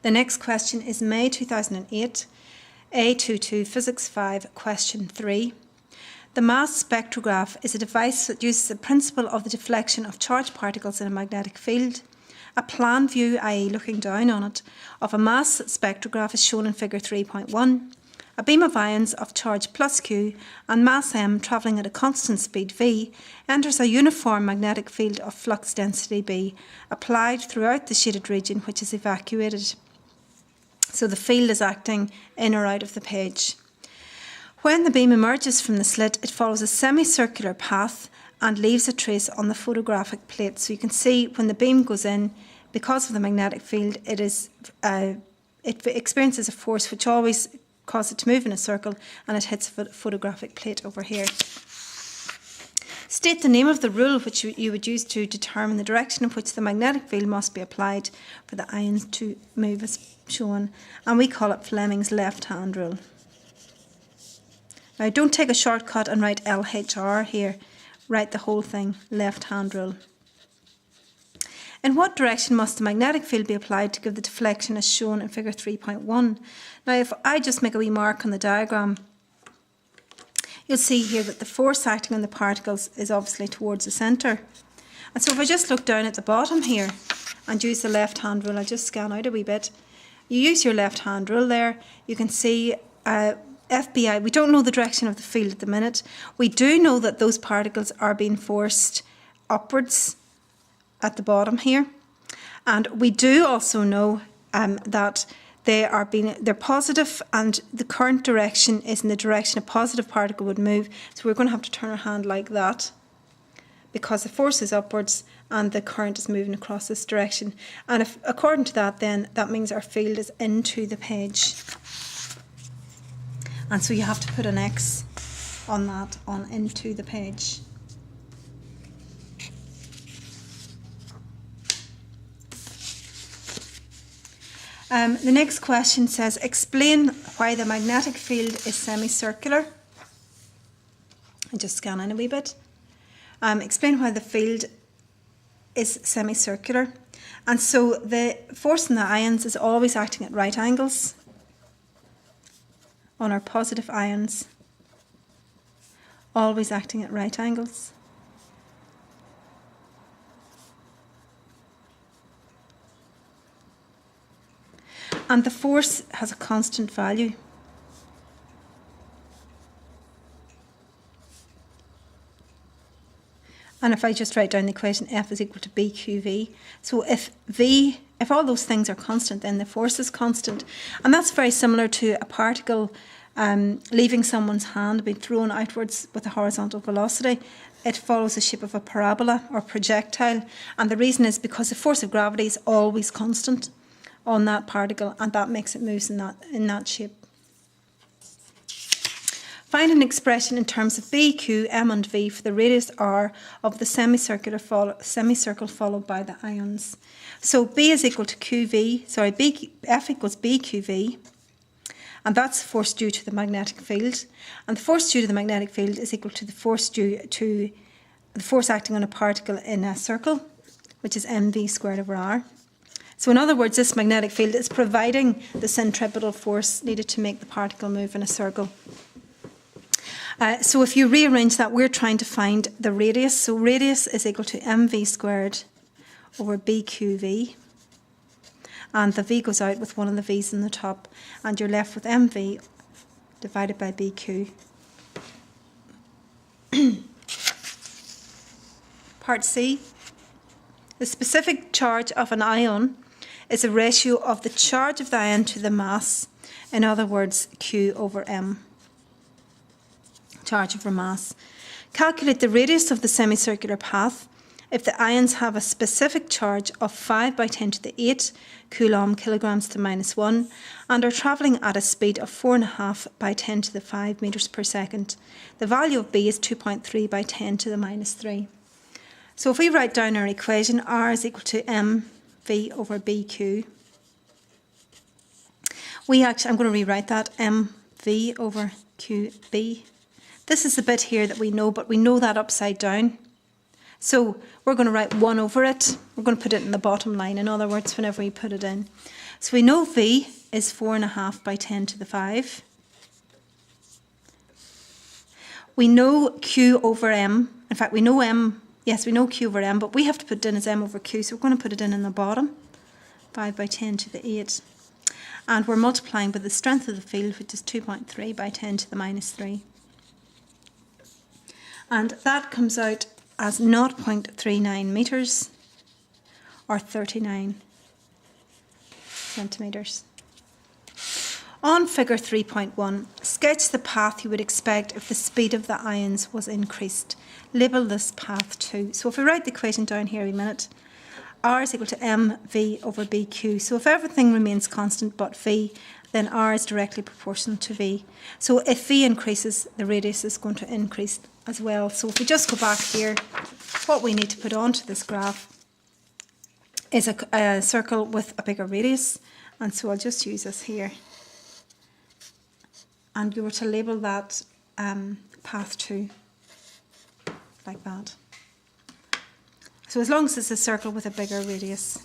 The next question is May 2008, A2physics 5, question 3. The mass spectrograph is a device that uses the principle of the deflection of charged particles in a magnetic field. A plan view, i.e. looking down on it, of a mass spectrograph is shown in figure 3.1. A beam of ions of charge plus q and mass m travelling at a constant speed v enters a uniform magnetic field of flux density b applied throughout the shaded region which is evacuated. So the field is acting in or out of the page. When the beam emerges from the slit, it follows a semicircular path and leaves a trace on the photographic plate. So you can see when the beam goes in, because of the magnetic field, it experiences a force which always causes it to move in a circle, and it hits a photographic plate over here. State the name of the rule which you would use to determine the direction in which the magnetic field must be applied for the ions to move as shown, and we call it Fleming's left-hand rule. Now don't take a shortcut and write LHR here, write the whole thing, left-hand rule. In what direction must the magnetic field be applied to give the deflection as shown in figure 3.1? Now if I just make a wee mark on the diagram, you'll see here that the force acting on the particles is obviously towards the centre. And so if I just look down at the bottom here and use the left-hand rule, I'll just scan out a wee bit. You use your left-hand rule there, you can see FBI, we don't know the direction of the field at the minute. We do know that those particles are being forced upwards at the bottom here. And we do also know that they're positive, and the current direction is in the direction a positive particle would move. So we're going to have to turn our hand like that because the force is upwards and the current is moving across this direction. And if according to that, then that means our field is into the page. And so you have to put an X on that, on into the page. The next question says, explain why the magnetic field is semicircular. I just scan in a wee bit. Explain why the field is semicircular. And so the force in the ions is always acting at right angles on our positive ions, always acting at right angles. And the force has a constant value. And if I just write down the equation, F is equal to BQV. So if all those things are constant, then the force is constant. And that's very similar to a particle leaving someone's hand, being thrown outwards with a horizontal velocity. It follows the shape of a parabola or projectile. And the reason is because the force of gravity is always constant on that particle, and that makes it move in that shape. Find an expression in terms of B, Q, M and V for the radius R of the semicircle followed by the ions. So B is equal to F equals BQV, and that's the force due to the magnetic field. And the force due to the magnetic field is equal to the force due to the force acting on a particle in a circle, which is mv squared over r. So in other words, this magnetic field is providing the centripetal force needed to make the particle move in a circle. So if you rearrange that, we're trying to find the radius. So radius is equal to mv squared over bqv. And the v goes out with one of the v's in the top. And you're left with mv divided by bq. Part C. The specific charge of an ion is a ratio of the charge of the ion to the mass. In other words, Q over M. Charge over mass. Calculate the radius of the semicircular path if the ions have a specific charge of 5 by 10 to the 8 coulomb kilograms to minus 1 and are travelling at a speed of 4.5 by 10 to the 5 metres per second. The value of B is 2.3 by 10 to the minus 3. So if we write down our equation, R is equal to mv over bq. I'm going to rewrite that, mv over qb. This is the bit here that we know, but we know that upside down. So we're going to write 1 over it. We're going to put it in the bottom line, in other words, whenever we put it in. So we know V is 4.5 by 10 to the 5. We know Q over M. In fact, we know M. Yes, we know Q over M, but we have to put it in as M over Q, so we're going to put it in the bottom. 5 by 10 to the 8. And we're multiplying by the strength of the field, which is 2.3 by 10 to the minus 3. And that comes out as 0.39 metres, or 39 centimetres. On figure 3.1, sketch the path you would expect if the speed of the ions was increased. Label this path 2. So if we write the equation down here a minute, R is equal to mv over bq. So if everything remains constant but v, then R is directly proportional to v. So if v increases, the radius is going to increase as well. So if we just go back here, what we need to put onto this graph is a circle with a bigger radius. And so I'll just use this here. And you were to label that path 2, like that. So as long as it's a circle with a bigger radius.